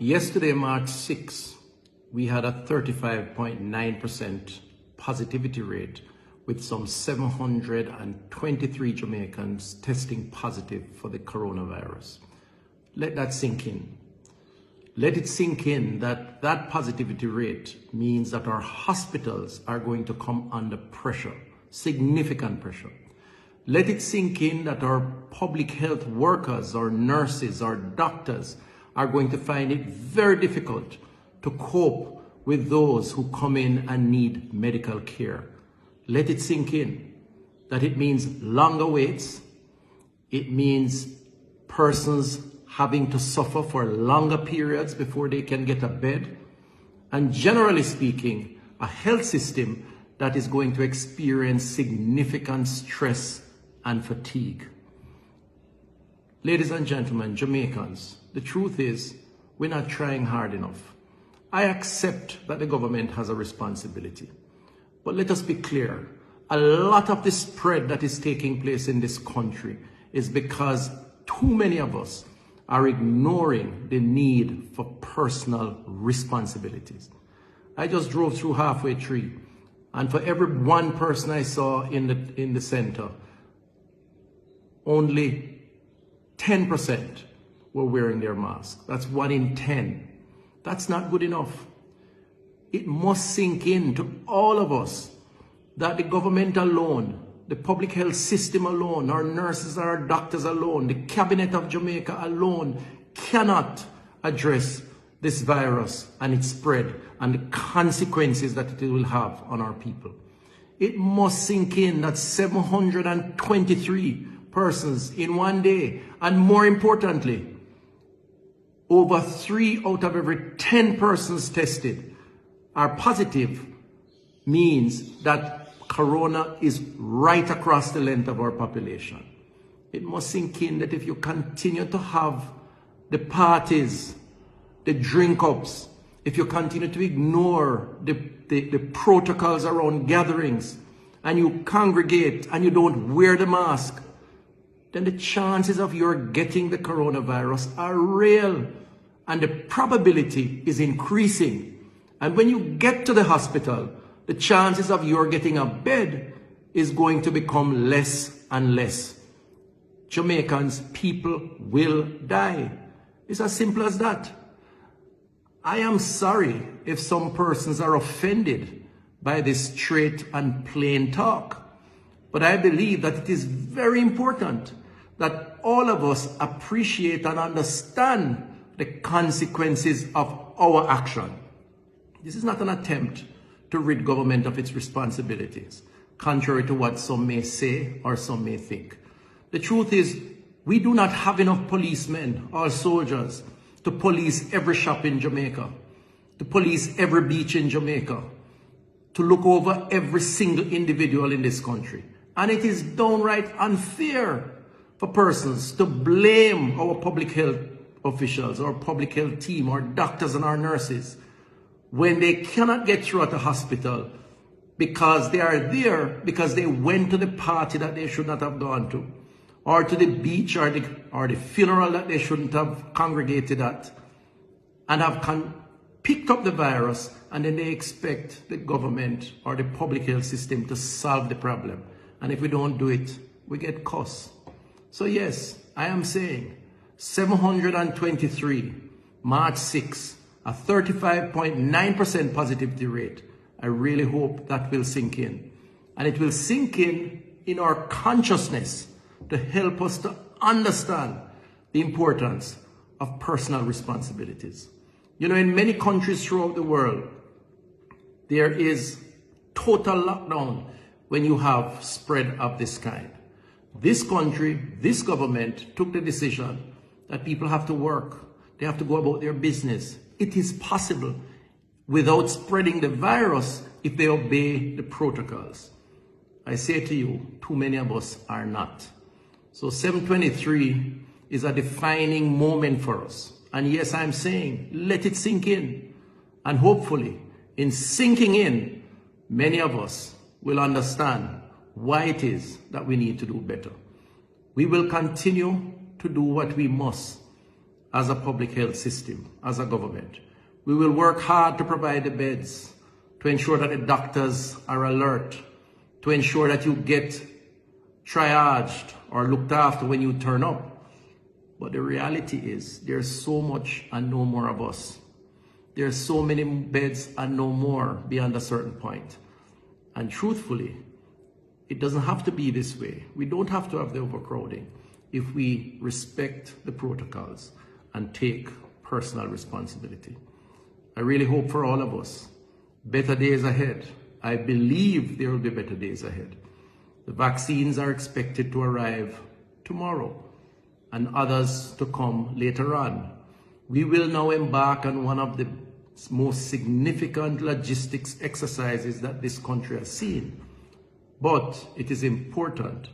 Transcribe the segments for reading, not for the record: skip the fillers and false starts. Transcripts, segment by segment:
Yesterday, March 6, we had a 35.9% positivity rate with some 723 Jamaicans testing positive for the coronavirus. Let that sink in. Let it sink in that that positivity rate means that our hospitals are going to come under pressure, significant pressure. Let it sink in that our public health workers, our nurses, our doctors are going to find it very difficult to cope with those who come in and need medical care. Let it sink in that it means longer waits. It means persons having to suffer for longer periods before they can get a bed. And generally speaking, a health system that is going to experience significant stress and fatigue. Ladies and gentlemen, Jamaicans, the truth is we're not trying hard enough. I accept that the government has a responsibility. But let us be clear, a lot of the spread that is taking place in this country is because too many of us are ignoring the need for personal responsibilities. I just drove through Halfway Tree, and for every one person I saw in the center, only 10% were wearing their mask. That's 1 in 10. That's not good enough. It must sink in to all of us that the government alone, the public health system alone, our nurses, our doctors alone, the cabinet of Jamaica alone cannot address this virus and its spread and the consequences that it will have on our people. It must sink in that 723 persons in one day, and more importantly, over 3 out of every 10 persons tested are positive, means that corona is right across the length of our population. It must sink in that if you continue to have the parties, the drink-ups, if you continue to ignore the protocols around gatherings, and you congregate and you don't wear the mask, then the chances of your getting the coronavirus are real, and the probability is increasing. And when you get to the hospital, the chances of your getting a bed is going to become less and less. Jamaicans, people will die. It's as simple as that. I am sorry if some persons are offended by this straight and plain talk, but I believe that it is very important that all of us appreciate and understand the consequences of our action. This is not an attempt to rid government of its responsibilities, contrary to what some may say or some may think. The truth is, we do not have enough policemen or soldiers to police every shop in Jamaica, to police every beach in Jamaica, to look over every single individual in this country. And it is downright unfair for persons to blame our public health officials, our public health team, our doctors and our nurses when they cannot get through at the hospital because they are there because they went to the party that they should not have gone to, or to the beach or the funeral that they shouldn't have congregated at, and have picked up the virus, and then they expect the government or the public health system to solve the problem. And if we don't do it, we get costs. So yes, I am saying 723, March 6, a 35.9% positivity rate. I really hope that will sink in. And it will sink in our consciousness to help us to understand the importance of personal responsibilities. You know, in many countries throughout the world, there is total lockdown when you have spread of this kind. This country, this government took the decision that people have to work. They have to go about their business. It is possible without spreading the virus if they obey the protocols. I say to you, too many of us are not. So 723 is a defining moment for us. And yes, I'm saying, let it sink in. And hopefully, in sinking in, many of us will understand why it is that we need to do better. We will continue to do what we must. as a public health system, as a government. We will work hard to provide the beds, to ensure that the doctors are alert, to ensure that you get triaged or looked after when you turn up. But the reality is there's so much and no more of us. There's so many beds and no more beyond a certain point. And truthfully, it doesn't have to be this way. We don't have to have the overcrowding if we respect the protocols and take personal responsibility. I really hope for all of us, better days ahead. I believe there will be better days ahead. The vaccines are expected to arrive tomorrow and others to come later on. We will now embark on one of the most significant logistics exercises that this country has seen. But it is important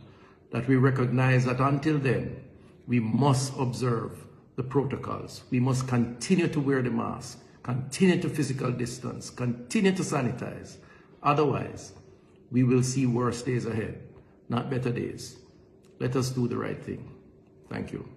that we recognize that until then, we must observe the protocols. We must continue to wear the mask, continue to physical distance, continue to sanitize. Otherwise, we will see worse days ahead, not better days. Let us do the right thing. Thank you.